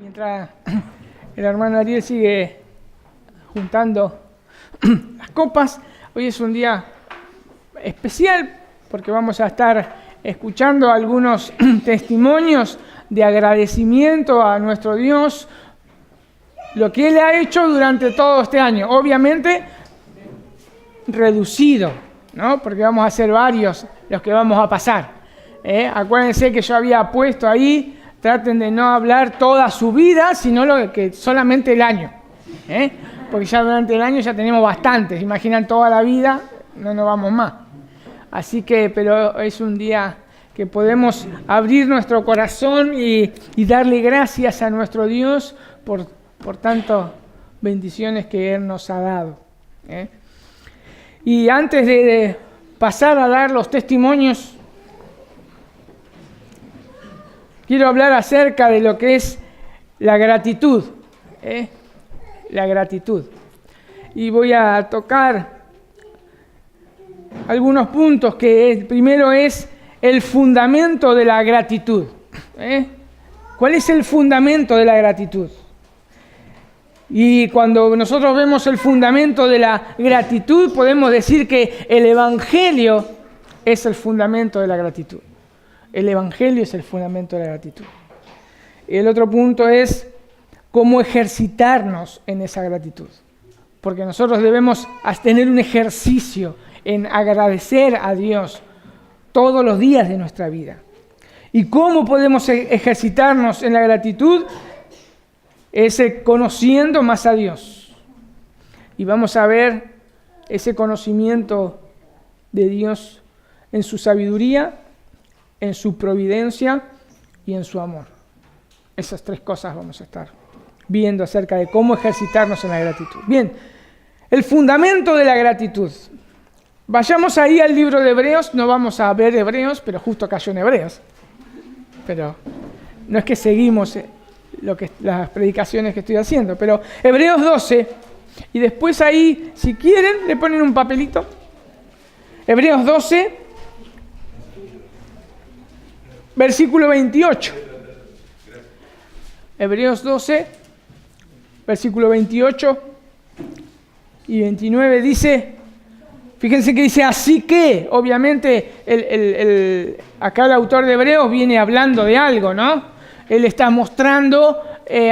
Mientras el hermano Ariel sigue juntando las copas, hoy es un día especial porque vamos a estar escuchando algunos testimonios de agradecimiento a nuestro Dios, lo que Él ha hecho durante todo este año. Obviamente reducido, ¿no? Porque vamos a ser varios los que vamos a pasar. Acuérdense que yo había puesto ahí, traten de no hablar toda su vida, sino lo que solamente el año. Porque ya durante el año ya tenemos bastantes. Imaginan toda la vida, no nos vamos más. Así que, pero es un día que podemos abrir nuestro corazón y darle gracias a nuestro Dios por tantas bendiciones que Él nos ha dado. Y antes de pasar a dar los testimonios, quiero hablar acerca de lo que es la gratitud. La gratitud. Y voy a tocar algunos puntos que el primero es el fundamento de la gratitud. ¿Cuál es el fundamento de la gratitud? Y cuando nosotros vemos el fundamento de la gratitud, podemos decir que el Evangelio es el fundamento de la gratitud. El Evangelio es el fundamento de la gratitud. Y el otro punto es cómo ejercitarnos en esa gratitud. Porque nosotros debemos tener un ejercicio en agradecer a Dios todos los días de nuestra vida. ¿Y cómo podemos ejercitarnos en la gratitud? Es conociendo más a Dios. Y vamos a ver ese conocimiento de Dios en su sabiduría, en su providencia y en su amor. Esas tres cosas vamos a estar viendo acerca de cómo ejercitarnos en la gratitud. Bien, el fundamento de la gratitud. Vayamos ahí al libro de Hebreos, no vamos a ver Hebreos, pero justo cayó en Hebreos. Pero no es que seguimos las predicaciones que estoy haciendo, pero Hebreos 12, y después ahí, si quieren, le ponen un papelito. Hebreos 12, versículo 28. Hebreos 12, versículo 28 y 29 dice, fíjense que dice, así que, obviamente, acá el autor de Hebreos viene hablando de algo, ¿no? Él está mostrando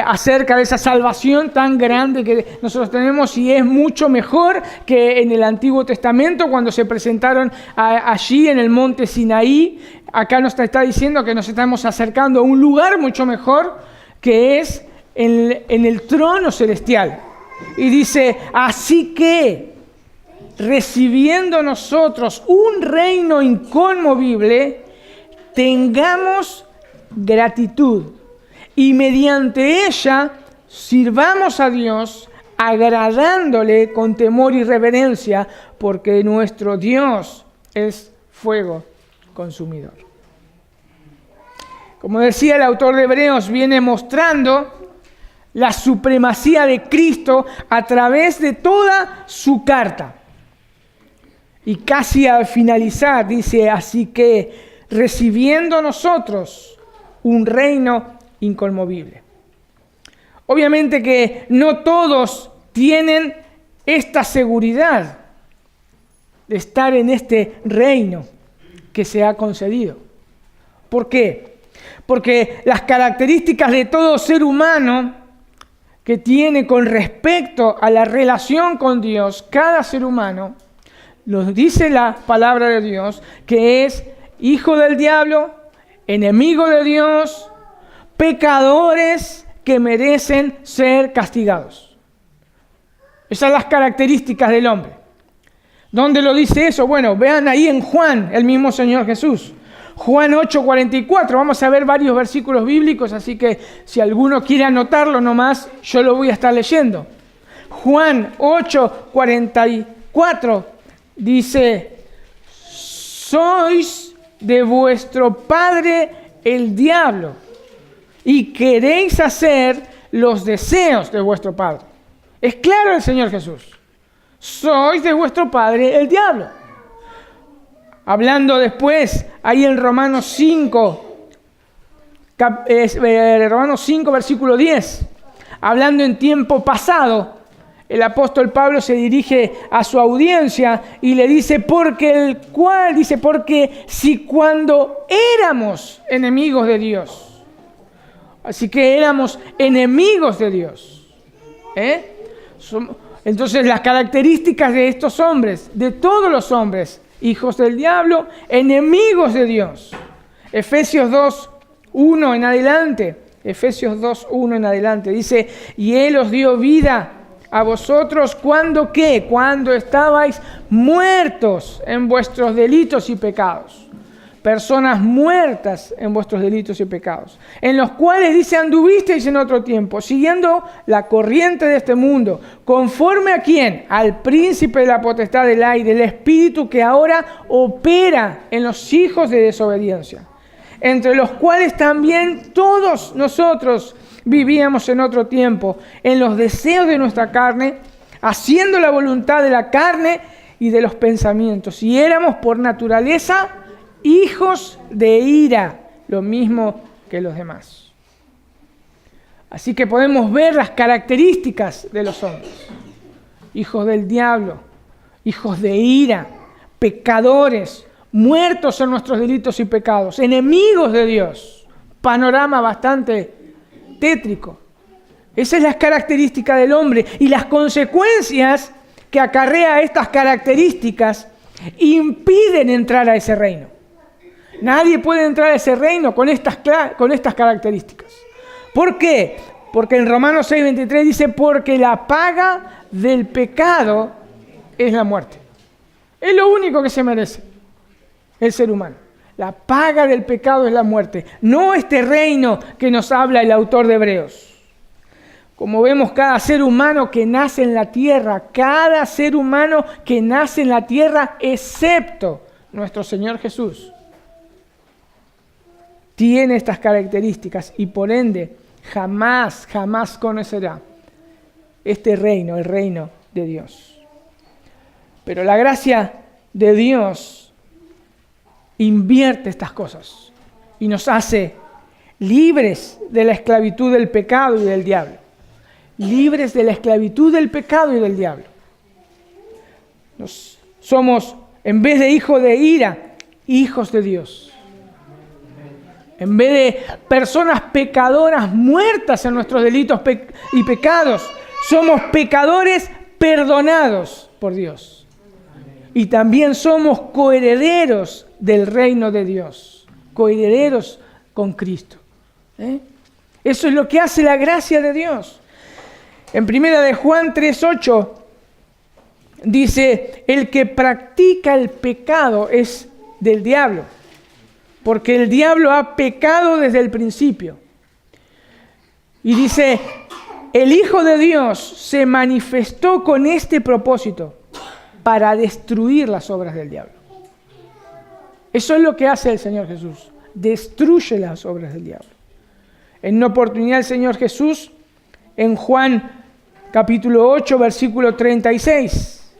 acerca de esa salvación tan grande que nosotros tenemos y es mucho mejor que en el Antiguo Testamento cuando se presentaron allí en el monte Sinaí. Acá nos está diciendo que nos estamos acercando a un lugar mucho mejor que es en el trono celestial. Y dice, así que recibiendo nosotros un reino inconmovible, tengamos gratitud y mediante ella sirvamos a Dios agradándole con temor y reverencia, porque nuestro Dios es fuego consumidor. Como decía el autor de Hebreos, viene mostrando la supremacía de Cristo a través de toda su carta. Y casi al finalizar dice, así que recibiendo nosotros un reino inconmovible. Obviamente que no todos tienen esta seguridad de estar en este reino que se ha concedido. ¿Por qué? Porque las características de todo ser humano que tiene con respecto a la relación con Dios, cada ser humano, nos dice la palabra de Dios, que es hijo del diablo, enemigo de Dios, pecadores que merecen ser castigados. Esas son las características del hombre. ¿Dónde lo dice eso? Bueno, vean ahí en Juan, el mismo Señor Jesús. Juan 8:44, vamos a ver varios versículos bíblicos, así que si alguno quiere anotarlo nomás, yo lo voy a estar leyendo. Juan 8:44 dice, sois de vuestro padre el diablo, y queréis hacer los deseos de vuestro padre. Es claro el Señor Jesús. Sois de vuestro padre el diablo. Hablando después, ahí en Romanos 5, Romanos 5, versículo 10. Hablando en tiempo pasado, el apóstol Pablo se dirige a su audiencia y le dice, porque si cuando éramos enemigos de Dios, así que éramos enemigos de Dios, entonces las características de estos hombres, de todos los hombres, hijos del diablo, enemigos de Dios. Efesios 2:1 en adelante, Efesios 2:1 en adelante, dice, y Él os dio vida a vosotros, ¿cuándo qué? Cuando estabais muertos en vuestros delitos y pecados. Personas muertas en vuestros delitos y pecados, en los cuales, dice, anduvisteis en otro tiempo, siguiendo la corriente de este mundo, conforme a quién, al príncipe de la potestad del aire, el espíritu que ahora opera en los hijos de desobediencia, entre los cuales también todos nosotros vivíamos en otro tiempo, en los deseos de nuestra carne, haciendo la voluntad de la carne y de los pensamientos, y éramos por naturaleza hijos de ira, lo mismo que los demás. Así que podemos ver las características de los hombres. Hijos del diablo, hijos de ira, pecadores, muertos en nuestros delitos y pecados, enemigos de Dios. Panorama bastante tétrico. Esa es la característica del hombre y las consecuencias que acarrea estas características impiden entrar a ese reino. Nadie puede entrar a ese reino con estas características. ¿Por qué? Porque en Romanos 6:23 dice, porque la paga del pecado es la muerte. Es lo único que se merece el ser humano. La paga del pecado es la muerte. No este reino que nos habla el autor de Hebreos. Como vemos, cada ser humano que nace en la tierra, excepto nuestro Señor Jesús, tiene estas características y por ende jamás conocerá este reino, el reino de Dios. Pero la gracia de Dios invierte estas cosas y nos hace libres de la esclavitud del pecado y del diablo. Libres de la esclavitud del pecado y del diablo. Somos, en vez de hijos de ira, hijos de Dios. En vez de personas pecadoras muertas en nuestros delitos y pecados, somos pecadores perdonados por Dios. Y también somos coherederos del reino de Dios, coherederos con Cristo. Eso es lo que hace la gracia de Dios. En 1 de Juan 3:8 dice, el que practica el pecado es del diablo, porque el diablo ha pecado desde el principio. Y dice, el Hijo de Dios se manifestó con este propósito, para destruir las obras del diablo. Eso es lo que hace el Señor Jesús, destruye las obras del diablo. En una oportunidad el Señor Jesús, en Juan capítulo 8, versículo 36,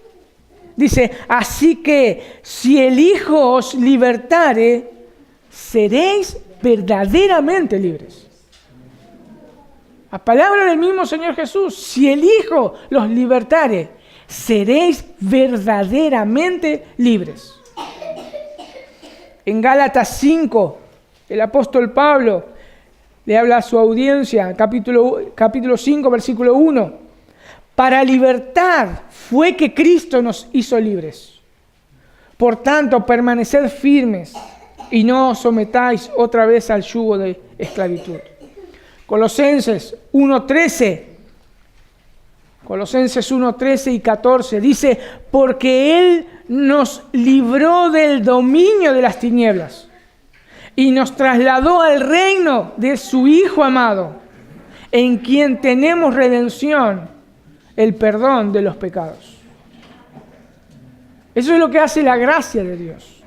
dice, así que si el Hijo os libertare, seréis verdaderamente libres. A palabra del mismo Señor Jesús, si el Hijo los libertare, seréis verdaderamente libres. En Gálatas 5, el apóstol Pablo le habla a su audiencia, capítulo 5, versículo 1. Para libertad fue que Cristo nos hizo libres. Por tanto, permaneced firmes y no os sometáis otra vez al yugo de esclavitud. Colosenses 1:13 y 14 dice, porque Él nos libró del dominio de las tinieblas y nos trasladó al reino de su Hijo amado, en quien tenemos redención, el perdón de los pecados. Eso es lo que hace la gracia de Dios.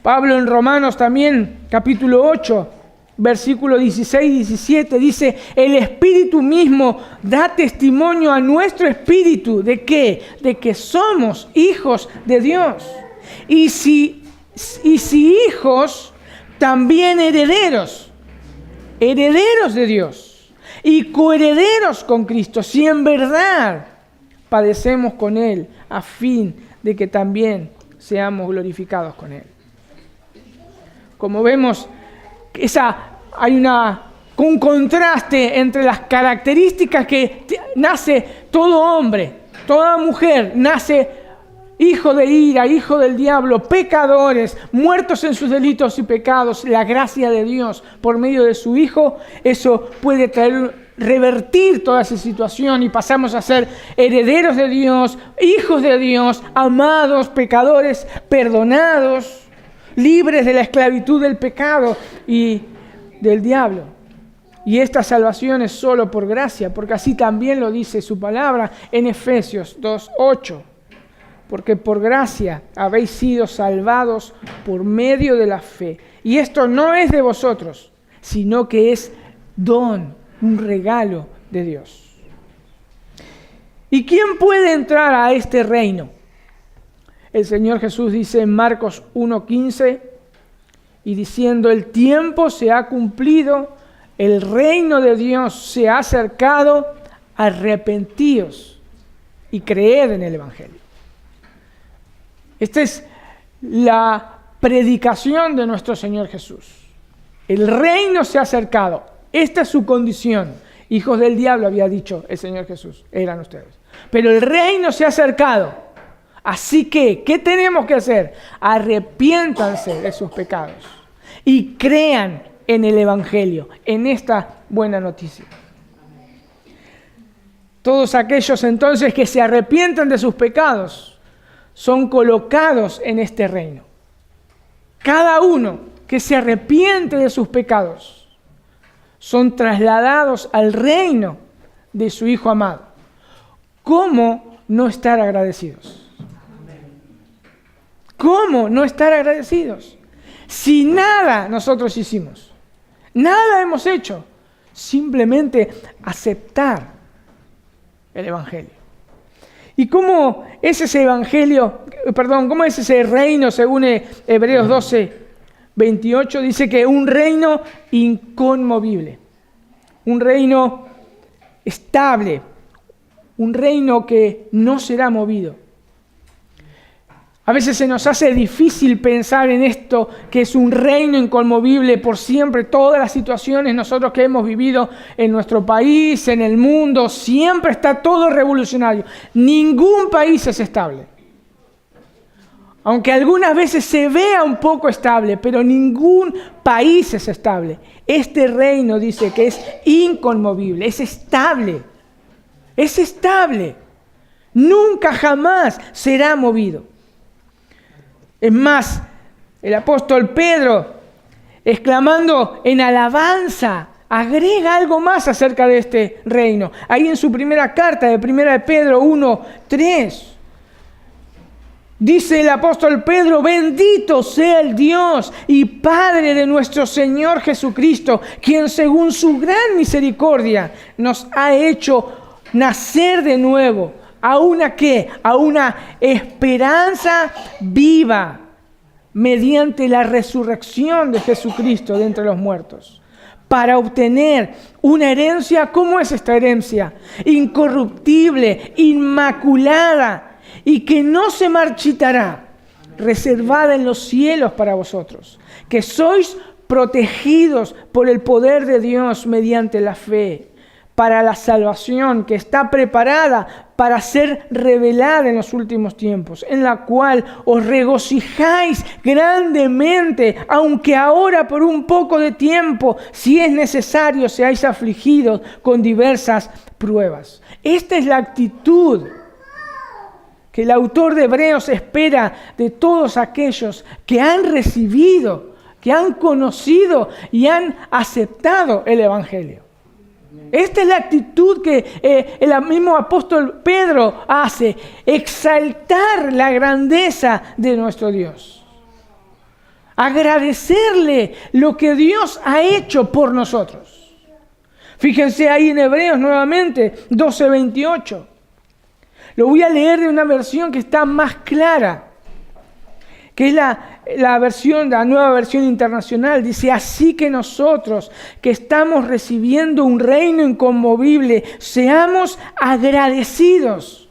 Pablo en Romanos también, capítulo 8, versículo 16 y 17, dice, el Espíritu mismo da testimonio a nuestro espíritu, ¿de qué? De que somos hijos de Dios. Y si hijos, también herederos. herederos de Dios y coherederos con Cristo, si en verdad padecemos con Él, a fin de que también seamos glorificados con Él. Como vemos, hay un contraste entre las características que nace todo hombre, toda mujer, nace hijo de ira, hijo del diablo, pecadores, muertos en sus delitos y pecados. La gracia de Dios por medio de su Hijo, eso puede revertir toda esa situación y pasamos a ser herederos de Dios, hijos de Dios, amados, pecadores, perdonados, libres de la esclavitud del pecado y del diablo. Y esta salvación es solo por gracia, porque así también lo dice su palabra en Efesios 2:8. Porque por gracia habéis sido salvados por medio de la fe. Y esto no es de vosotros, sino que es don, un regalo de Dios. ¿Y quién puede entrar a este reino? El Señor Jesús dice en Marcos 1:15, y diciendo, el tiempo se ha cumplido, el reino de Dios se ha acercado, arrepentíos y creed en el Evangelio. Esta es la predicación de nuestro Señor Jesús. El reino se ha acercado. Esta es su condición. Hijos del diablo, había dicho el Señor Jesús, eran ustedes. Pero el reino se ha acercado. Así que, ¿qué tenemos que hacer? Arrepiéntanse de sus pecados y crean en el Evangelio, en esta buena noticia. Todos aquellos entonces que se arrepientan de sus pecados son colocados en este reino. Cada uno que se arrepiente de sus pecados son trasladados al reino de su Hijo amado. ¿Cómo no estar agradecidos? ¿Cómo no estar agradecidos? Si nada nosotros hicimos, nada hemos hecho, simplemente aceptar el Evangelio. ¿Y cómo es ese evangelio, cómo es ese reino según Hebreos 12:28? Dice que un reino inconmovible, un reino estable, un reino que no será movido. A veces se nos hace difícil pensar en esto, que es un reino inconmovible por siempre. Todas las situaciones nosotros que hemos vivido en nuestro país, en el mundo, siempre está todo revolucionario. Ningún país es estable. Aunque algunas veces se vea un poco estable, pero ningún país es estable. Este reino dice que es inconmovible, es estable. Es estable. Nunca jamás será movido. Es más, el apóstol Pedro, exclamando en alabanza, agrega algo más acerca de este reino. Ahí en su primera carta, de 1 de Pedro 1:3, dice el apóstol Pedro, bendito sea el Dios y Padre de nuestro Señor Jesucristo, quien según su gran misericordia nos ha hecho nacer de nuevo. ¿A una qué? A una esperanza viva mediante la resurrección de Jesucristo de entre los muertos, para obtener una herencia. ¿Cómo es esta herencia? Incorruptible, inmaculada y que no se marchitará, reservada en los cielos para vosotros, que sois protegidos por el poder de Dios mediante la fe, para la salvación que está preparada para ser revelada en los últimos tiempos, en la cual os regocijáis grandemente, aunque ahora por un poco de tiempo, si es necesario, seáis afligidos con diversas pruebas. Esta es la actitud que el autor de Hebreos espera de todos aquellos que han recibido, que han conocido y han aceptado el Evangelio. Esta es la actitud que el mismo apóstol Pedro hace, exaltar la grandeza de nuestro Dios. Agradecerle lo que Dios ha hecho por nosotros. Fíjense ahí en Hebreos nuevamente, 12:28. Lo voy a leer de una versión que está más clara, que es la la nueva versión internacional, dice, así que nosotros que estamos recibiendo un reino inconmovible, seamos agradecidos,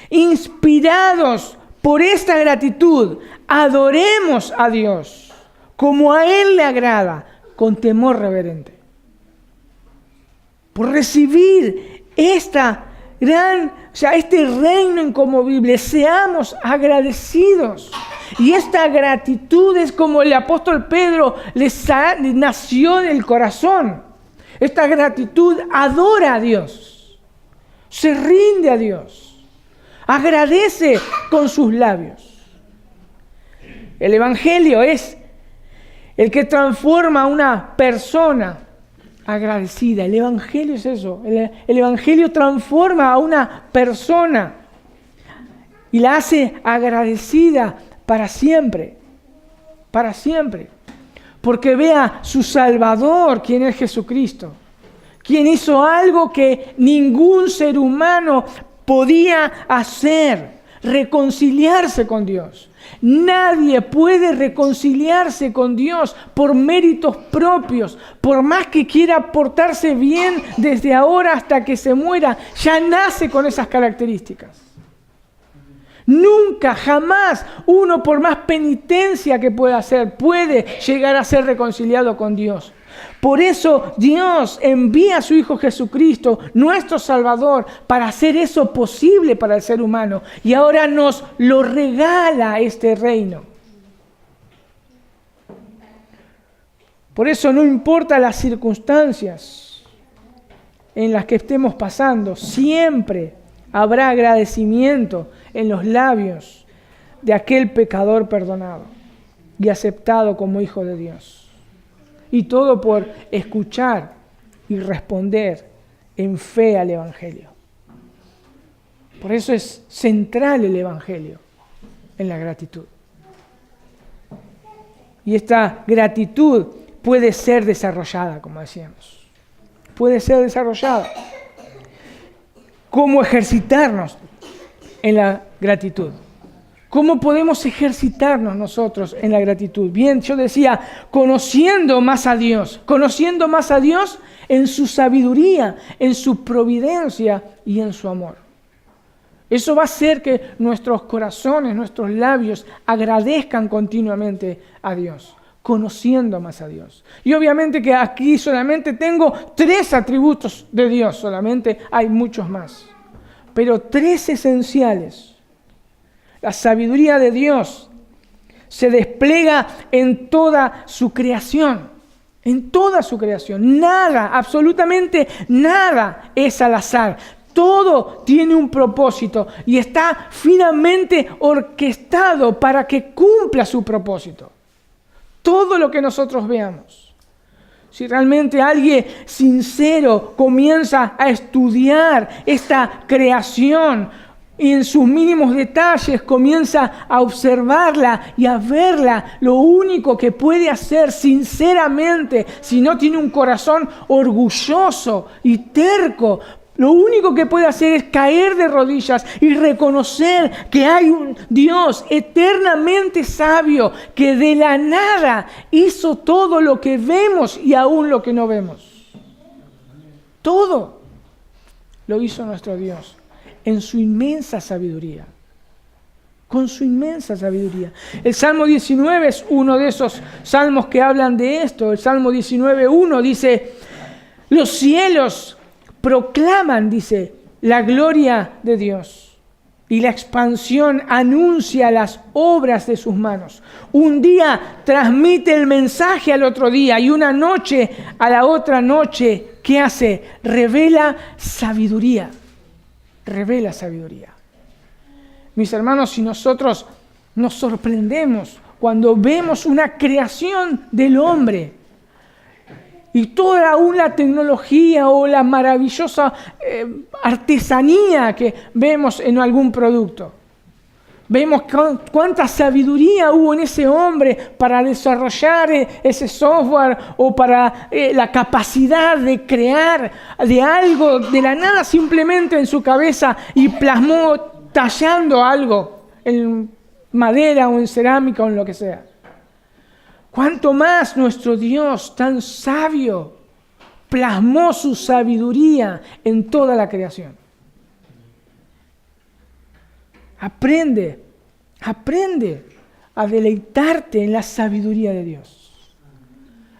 inspirados por esta gratitud, adoremos a Dios como a Él le agrada, con temor reverente. Por recibir este reino inconmovible, seamos agradecidos. Y esta gratitud es como el apóstol Pedro nació del corazón. Esta gratitud adora a Dios, se rinde a Dios, agradece con sus labios. El Evangelio es el que transforma a una persona agradecida. El Evangelio es eso. El Evangelio transforma a una persona y la hace agradecida para siempre. Para siempre. Porque ve a su Salvador, quien es Jesucristo. Quien hizo algo que ningún ser humano podía hacer. Reconciliarse con Dios. Nadie puede reconciliarse con Dios por méritos propios, por más que quiera portarse bien desde ahora hasta que se muera, ya nace con esas características. Nunca, jamás, uno por más penitencia que pueda hacer, puede llegar a ser reconciliado con Dios. Por eso Dios envía a su Hijo Jesucristo, nuestro Salvador, para hacer eso posible para el ser humano. Y ahora nos lo regala este reino. Por eso no importa las circunstancias en las que estemos pasando, siempre habrá agradecimiento en los labios de aquel pecador perdonado y aceptado como hijo de Dios. Y todo por escuchar y responder en fe al Evangelio. Por eso es central el Evangelio en la gratitud. Y esta gratitud puede ser desarrollada, como decíamos. Puede ser desarrollada. ¿Cómo ejercitarnos en la gratitud? ¿Cómo podemos ejercitarnos nosotros en la gratitud? Bien, yo decía, conociendo más a Dios en su sabiduría, en su providencia y en su amor. Eso va a hacer que nuestros corazones, nuestros labios agradezcan continuamente a Dios, conociendo más a Dios. Y obviamente que aquí solamente tengo 3 atributos de Dios, solamente hay muchos más, pero 3 esenciales. La sabiduría de Dios se despliega en toda su creación. En toda su creación. Nada, absolutamente nada es al azar. Todo tiene un propósito y está finamente orquestado para que cumpla su propósito. Todo lo que nosotros veamos. Si realmente alguien sincero comienza a estudiar esta creación, y en sus mínimos detalles comienza a observarla y a verla, lo único que puede hacer sinceramente, si no tiene un corazón orgulloso y terco, lo único que puede hacer es caer de rodillas y reconocer que hay un Dios eternamente sabio que de la nada hizo todo lo que vemos y aún lo que no vemos. Todo lo hizo nuestro Dios. En su inmensa sabiduría, con su inmensa sabiduría. El Salmo 19 es uno de esos salmos que hablan de esto. El Salmo 19:1 dice, los cielos proclaman, dice, la gloria de Dios y la expansión anuncia las obras de sus manos. Un día transmite el mensaje al otro día y una noche a la otra noche, ¿qué hace? Revela sabiduría. Revela sabiduría. Mis hermanos, si nosotros nos sorprendemos cuando vemos una creación del hombre y toda aún la tecnología o la maravillosa artesanía que vemos en algún producto, vemos cuánta sabiduría hubo en ese hombre para desarrollar ese software o para la capacidad de crear de algo de la nada simplemente en su cabeza y plasmó tallando algo en madera o en cerámica o en lo que sea. Cuanto más nuestro Dios tan sabio plasmó su sabiduría en toda la creación. Aprende a deleitarte en la sabiduría de Dios.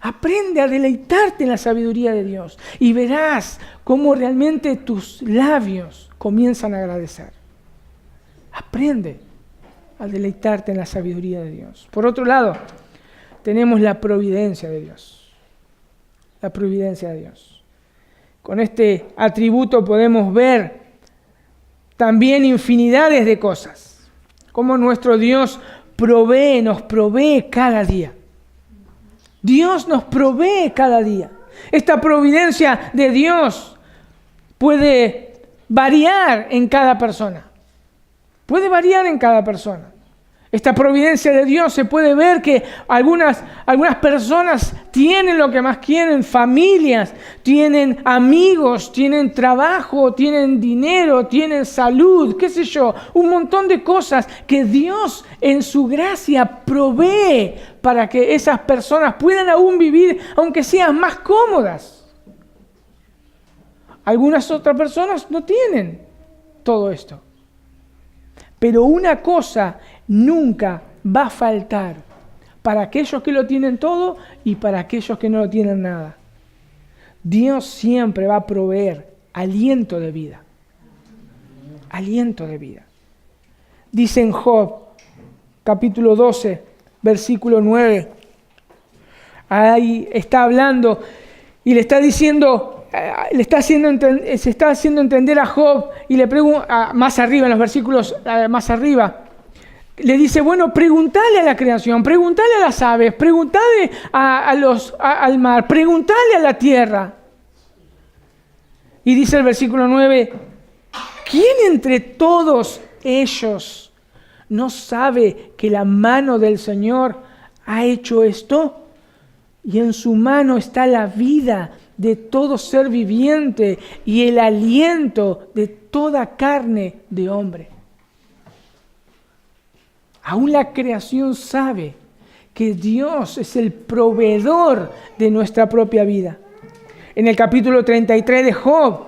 Aprende a deleitarte en la sabiduría de Dios y verás cómo realmente tus labios comienzan a agradecer. Aprende a deleitarte en la sabiduría de Dios. Por otro lado, tenemos la providencia de Dios. La providencia de Dios. Con este atributo podemos ver también infinidades de cosas. Cómo nuestro Dios nos provee cada día. Dios nos provee cada día. Esta providencia de Dios puede variar en cada persona. Puede variar en cada persona. Esta providencia de Dios se puede ver que algunas personas tienen lo que más quieren, familias, tienen amigos, tienen trabajo, tienen dinero, tienen salud, qué sé yo, un montón de cosas que Dios en su gracia provee para que esas personas puedan aún vivir, aunque sean más cómodas. Algunas otras personas no tienen todo esto. Pero una cosa nunca va a faltar para aquellos que lo tienen todo y para aquellos que no lo tienen nada. Dios siempre va a proveer aliento de vida. Aliento de vida. Dice en Job, capítulo 12, versículo 9. Ahí está hablando y le está diciendo... se está haciendo entender a Job y le pregunta, más arriba, en los versículos más arriba, le dice, bueno, preguntale a la creación, preguntale a las aves, preguntale al mar, preguntale a la tierra. Y dice el versículo 9, ¿quién entre todos ellos no sabe que la mano del Señor ha hecho esto? Y en su mano está la vida de todo ser viviente y el aliento de toda carne de hombre. Aún la creación sabe que Dios es el proveedor de nuestra propia vida. En el capítulo 33 de Job,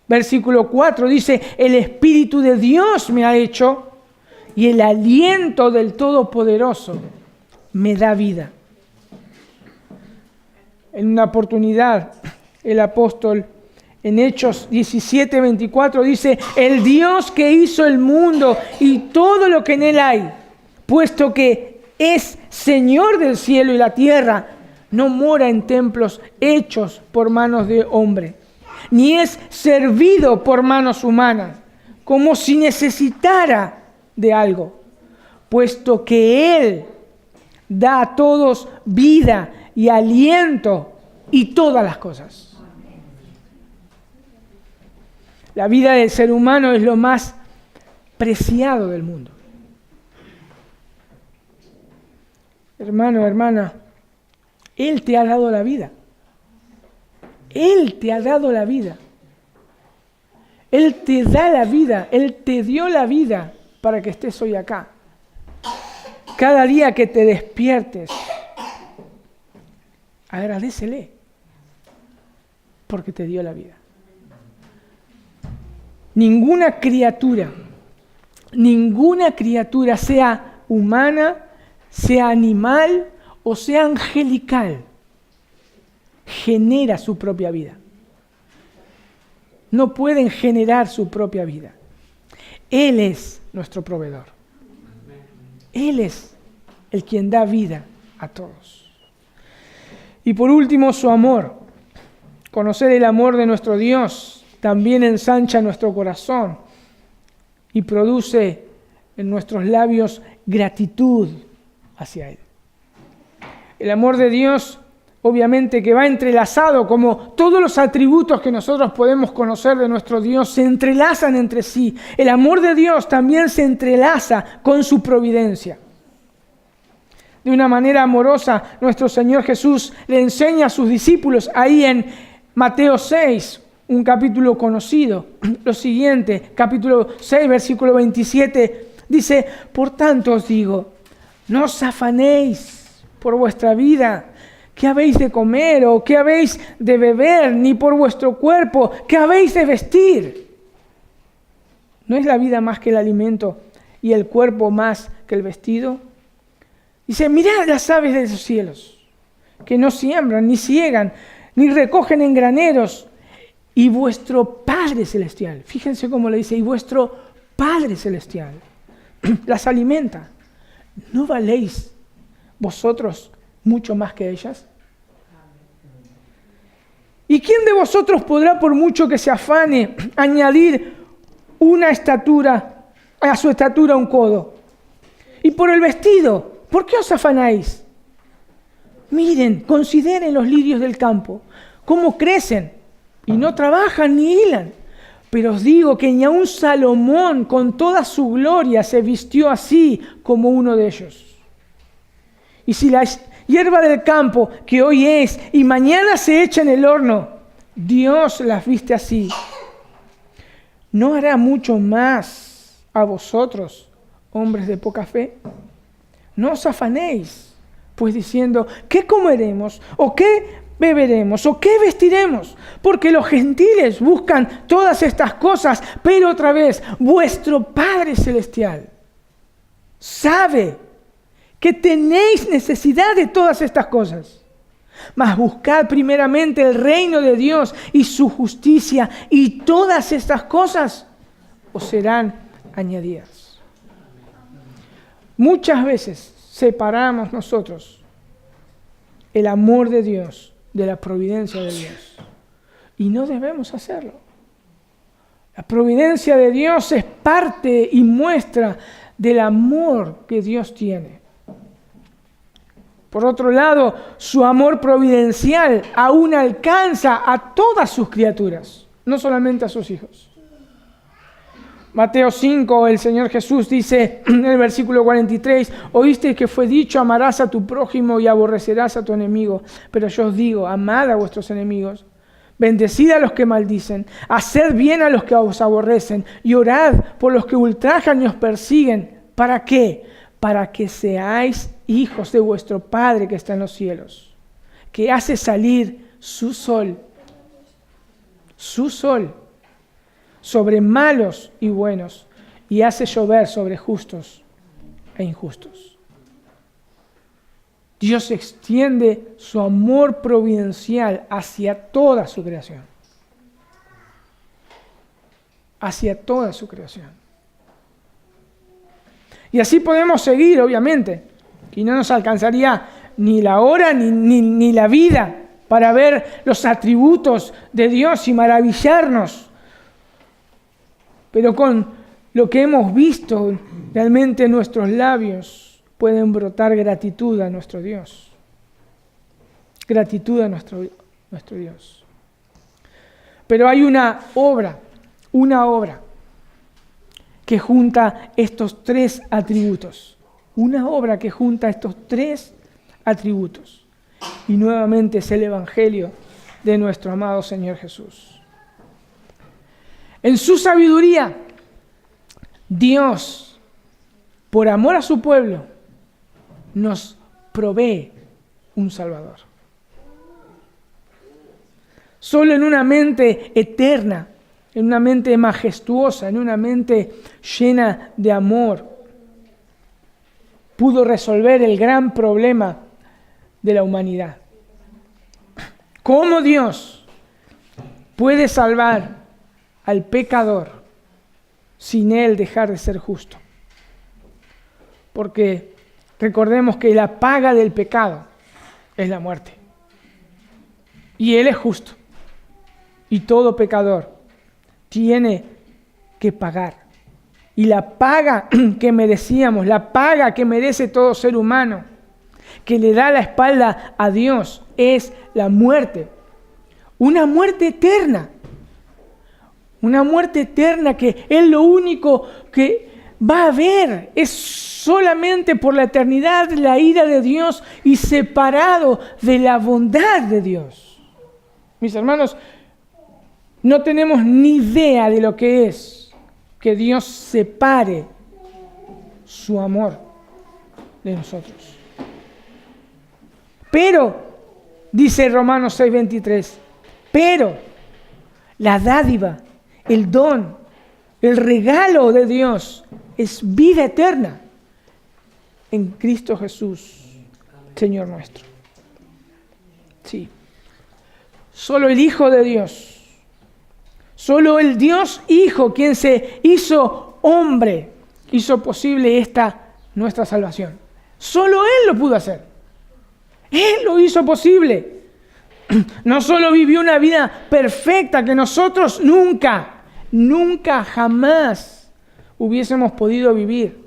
versículo 4, dice, el Espíritu de Dios me ha hecho y el aliento del Todopoderoso me da vida. En una oportunidad, el apóstol en Hechos 17:24 dice, el Dios que hizo el mundo y todo lo que en él hay, puesto que es Señor del cielo y la tierra, no mora en templos hechos por manos de hombre, ni es servido por manos humanas, como si necesitara de algo, puesto que Él da a todos vida y aliento y todas las cosas. La vida del ser humano es lo más preciado del mundo. Hermano, hermana, Él te ha dado la vida. Él te ha dado la vida. Él te da la vida. Él te dio la vida para que estés hoy acá. Cada día que te despiertes, agradécele porque te dio la vida. Ninguna criatura, sea humana, sea animal o sea angelical, genera su propia vida. No pueden generar su propia vida. Él es nuestro proveedor. Él es el quien da vida a todos. Y por último, su amor. Conocer el amor de nuestro Dios también ensancha nuestro corazón y produce en nuestros labios gratitud hacia Él. El amor de Dios, obviamente, que va entrelazado, como todos los atributos que nosotros podemos conocer de nuestro Dios, se entrelazan entre sí. El amor de Dios también se entrelaza con su providencia. De una manera amorosa, nuestro Señor Jesús le enseña a sus discípulos ahí en Mateo 6, un capítulo conocido, lo siguiente, capítulo 6, versículo 27, Dice, por tanto os digo, no os afanéis por vuestra vida, qué habéis de comer o qué habéis de beber, ni por vuestro cuerpo, qué habéis de vestir. ¿No es la vida más que el alimento y el cuerpo más que el vestido? Dice, mirad las aves de los cielos, que no siembran, ni siegan, ni recogen en graneros, y vuestro Padre Celestial, fíjense cómo le dice, y vuestro Padre Celestial las alimenta. ¿No valéis vosotros mucho más que ellas? ¿Y quién de vosotros podrá, por mucho que se afane, añadir a su estatura un codo? Y por el vestido, ¿por qué os afanáis? Miren, consideren los lirios del campo, cómo crecen, y no trabajan ni hilan. Pero os digo que ni aun Salomón, con toda su gloria, se vistió así como uno de ellos. Y si la hierba del campo, que hoy es y mañana se echa en el horno, Dios las viste así, ¿no hará mucho más a vosotros, hombres de poca fe? No os afanéis, pues diciendo, ¿qué comeremos? ¿O qué beberemos? ¿O qué vestiremos? Porque los gentiles buscan todas estas cosas, pero otra vez, vuestro Padre Celestial sabe que tenéis necesidad de todas estas cosas. Mas buscad primeramente el reino de Dios y su justicia, y todas estas cosas os serán añadidas. Muchas veces separamos nosotros el amor de Dios de la providencia de Dios, y no debemos hacerlo. La providencia de Dios es parte y muestra del amor que Dios tiene. Por otro lado, su amor providencial aún alcanza a todas sus criaturas, no solamente a sus hijos. Mateo 5, el Señor Jesús dice en el versículo 43, oíste que fue dicho, amarás a tu prójimo y aborrecerás a tu enemigo. Pero yo os digo, amad a vuestros enemigos, bendecid a los que maldicen, haced bien a los que os aborrecen y orad por los que ultrajan y os persiguen. ¿Para qué? Para que seáis hijos de vuestro Padre que está en los cielos, que hace salir su sol sobre malos y buenos, y hace llover sobre justos e injustos. Dios extiende su amor providencial hacia toda su creación. Hacia toda su creación. Y así podemos seguir, obviamente, y no nos alcanzaría ni la hora ni la vida para ver los atributos de Dios y maravillarnos. Pero con lo que hemos visto, realmente nuestros labios pueden brotar gratitud a nuestro Dios. Gratitud a nuestro Dios. Pero hay una obra que junta estos tres atributos. Una obra que junta estos tres atributos. Y nuevamente es el Evangelio de nuestro amado Señor Jesús. En su sabiduría, Dios, por amor a su pueblo, nos provee un Salvador. Solo en una mente eterna, en una mente majestuosa, en una mente llena de amor, pudo resolver el gran problema de la humanidad. ¿Cómo Dios puede salvar al pecador sin él dejar de ser justo? Porque recordemos que la paga del pecado es la muerte. Y él es justo. Y todo pecador tiene que pagar. Y la paga que merecíamos, la paga que merece todo ser humano, que le da la espalda a Dios, es la muerte. Una muerte eterna. Una muerte eterna que es lo único que va a haber. Es solamente por la eternidad la ira de Dios y separado de la bondad de Dios. Mis hermanos, no tenemos ni idea de lo que es que Dios separe su amor de nosotros. Pero, dice Romanos 6:23, pero la dádiva, el don, el regalo de Dios es vida eterna en Cristo Jesús, Señor nuestro. Sí. Solo el Hijo de Dios, solo el Dios Hijo, quien se hizo hombre, hizo posible esta nuestra salvación. Solo Él lo pudo hacer. Él lo hizo posible. No solo vivió una vida perfecta que nosotros nunca, jamás hubiésemos podido vivir.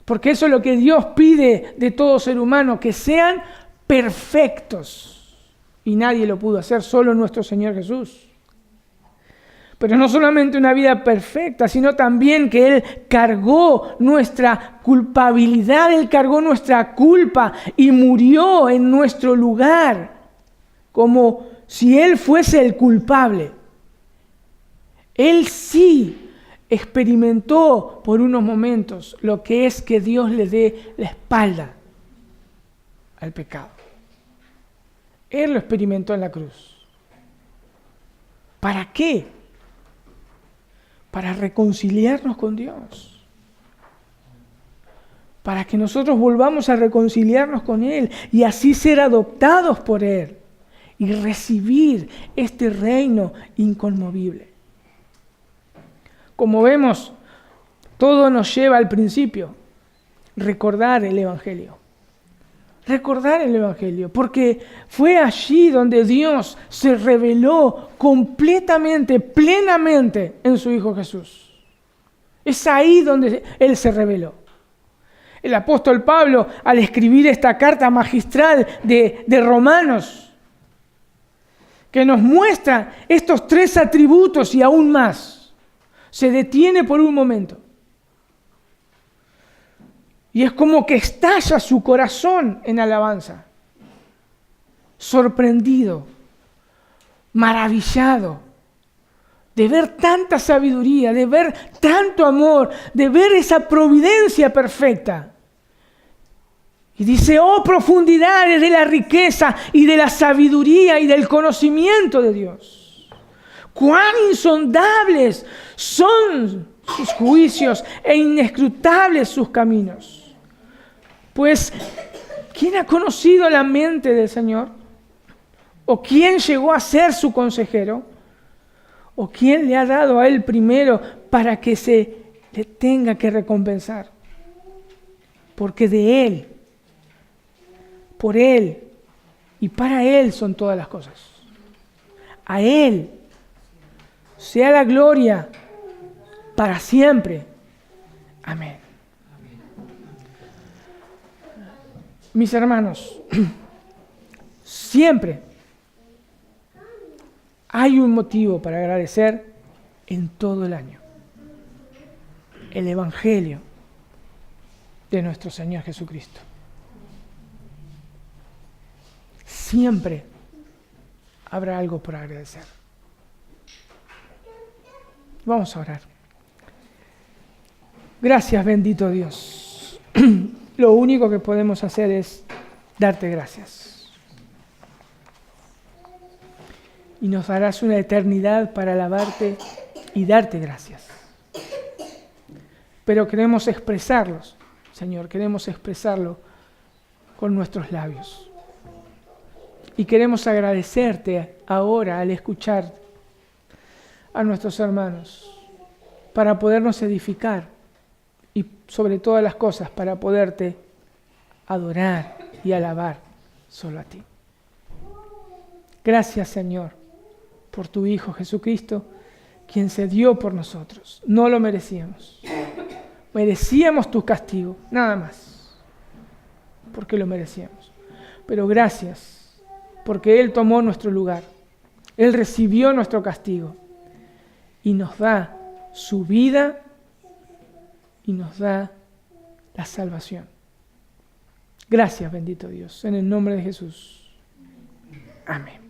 Porque eso es lo que Dios pide de todo ser humano, que sean perfectos. Y nadie lo pudo hacer, solo nuestro Señor Jesús. Pero no solamente una vida perfecta, sino también que Él cargó nuestra culpabilidad, Él cargó nuestra culpa y murió en nuestro lugar, como si Él fuese el culpable. Él sí experimentó por unos momentos lo que es que Dios le dé la espalda al pecado. Él lo experimentó en la cruz. ¿Para qué? Para reconciliarnos con Dios. Para que nosotros volvamos a reconciliarnos con Él y así ser adoptados por Él y recibir este reino inconmovible. Como vemos, todo nos lleva al principio, recordar el Evangelio. Recordar el Evangelio, porque fue allí donde Dios se reveló completamente, plenamente en su Hijo Jesús. Es ahí donde Él se reveló. El apóstol Pablo, al escribir esta carta magistral de Romanos, que nos muestra estos 3 atributos y aún más, se detiene por un momento. Y es como que estalla su corazón en alabanza. Sorprendido, maravillado de ver tanta sabiduría, de ver tanto amor, de ver esa providencia perfecta. Y dice, oh profundidades de la riqueza y de la sabiduría y del conocimiento de Dios. Cuán insondables son sus juicios e inescrutables sus caminos. Pues, ¿quién ha conocido la mente del Señor? ¿O quién llegó a ser su consejero? ¿O quién le ha dado a Él primero para que se le tenga que recompensar? Porque de Él, por Él y para Él son todas las cosas. A Él sea la gloria para siempre. Amén. Mis hermanos, siempre hay un motivo para agradecer en todo el año. El Evangelio de nuestro Señor Jesucristo. Siempre habrá algo por agradecer. Vamos a orar. Gracias, bendito Dios. Lo único que podemos hacer es darte gracias. Y nos darás una eternidad para alabarte y darte gracias. Pero queremos expresarlos, Señor, queremos expresarlo con nuestros labios. Y queremos agradecerte ahora al escuchar a nuestros hermanos para podernos edificar y sobre todas las cosas para poderte adorar y alabar solo a ti. Gracias, Señor, por tu Hijo Jesucristo, quien se dio por nosotros. No lo merecíamos. Merecíamos tu castigo, nada más, porque lo merecíamos. Pero gracias, porque Él tomó nuestro lugar. Él recibió nuestro castigo y nos da su vida y nos da la salvación. Gracias, bendito Dios, en el nombre de Jesús. Amén.